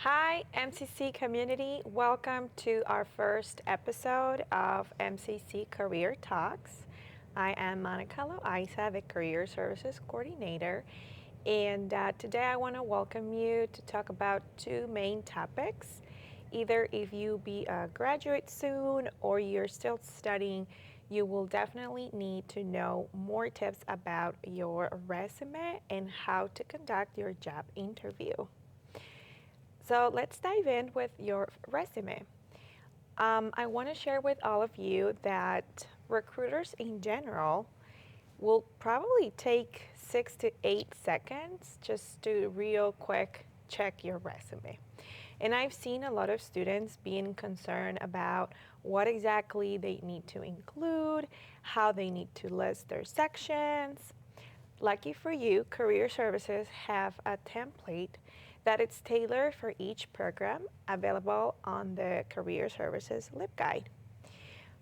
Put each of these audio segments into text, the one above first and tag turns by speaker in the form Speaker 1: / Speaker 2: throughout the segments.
Speaker 1: Hi, MCC community. Welcome to our first episode of MCC Career Talks. I am Monica Loayza, the Career Services Coordinator, and today I want to welcome you to talk about two main topics. Either if you be a graduate soon or you're still studying, you will definitely need to know more tips about your resume and how to conduct your job interview. So let's dive in with your resume. I want to share with all of you that recruiters in general will probably take 6 to 8 seconds just to real quick check your resume. And I've seen a lot of students being concerned about what exactly they need to include, how they need to list their sections. Lucky for you, Career Services have a template that it's tailored for each program available on the Career Services LibGuide.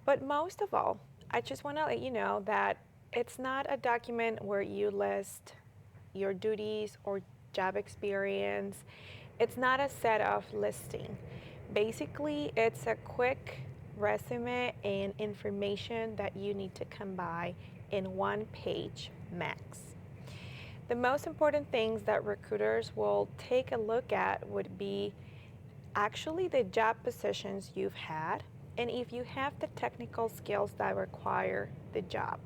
Speaker 1: But most of all, I just want to let you know that it's not a document where you list your duties or job experience. It's not a set of listing. Basically, it's a quick resume and information that you need to combine in one page max. The most important things that recruiters will take a look at would be actually the job positions you've had and if you have the technical skills that require the job.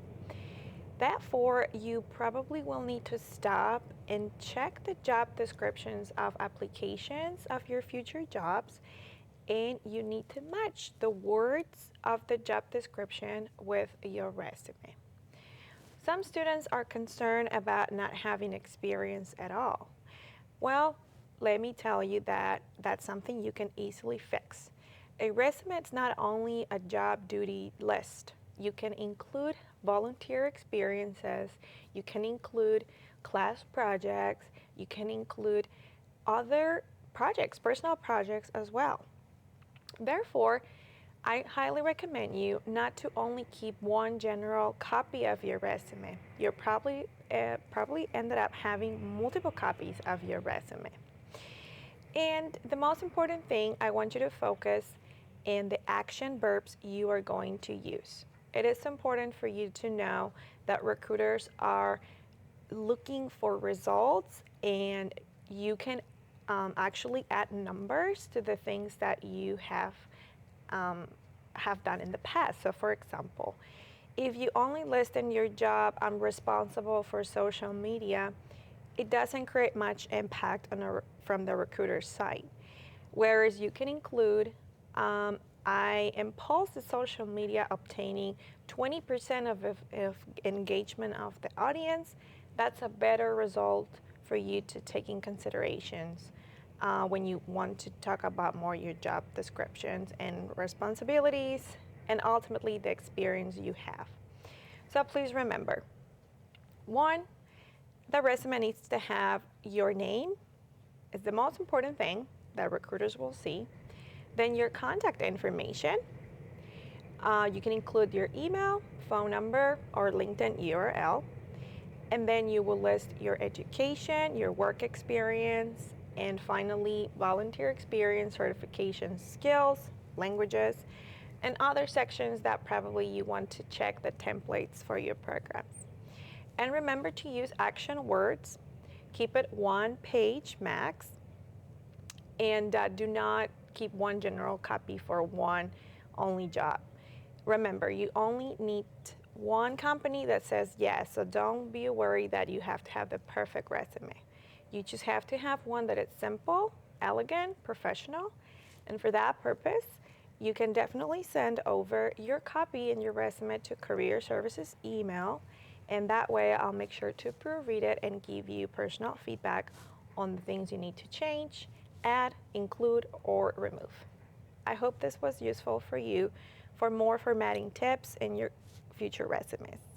Speaker 1: Therefore, you probably will need to stop and check the job descriptions of applications of your future jobs, and you need to match the words of the job description with your resume. Some students are concerned about not having experience at all. Well, let me tell you that that's something you can easily fix. A resume is not only a job duty list. You can include volunteer experiences, you can include class projects, you can include other projects, personal projects as well. Therefore, I highly recommend you not to only keep one general copy of your resume. You're probably ended up having multiple copies of your resume. And the most important thing, I want you to focus in the action verbs you are going to use. It is important for you to know that recruiters are looking for results, and you can actually add numbers to the things that you have done in the past. So for example, if you only list in your job, I'm responsible for social media, it doesn't create much impact from the recruiter's side. Whereas you can include, I impulse the social media obtaining 20% of engagement of the audience. That's a better result for you to take in considerations when you want to talk about more your job descriptions and responsibilities and ultimately the experience you have. So please remember, one, the resume needs to have your name. It's the most important thing that recruiters will see. Then your contact information. You can include your email, phone number, or LinkedIn URL. And then you will list your education, your work experience, and finally, volunteer experience, certification, skills, languages, and other sections that probably you want to check the templates for your programs. And remember to use action words. Keep it one page max, and do not keep one general copy for one only job. Remember, you only need one company that says yes, so don't be worried that you have to have the perfect resume. You just have to have one that is simple, elegant, professional, and for that purpose, you can definitely send over your copy and your resume to Career Services email, and that way I'll make sure to proofread it and give you personal feedback on the things you need to change, add, include, or remove. I hope this was useful for you for more formatting tips in your future resumes.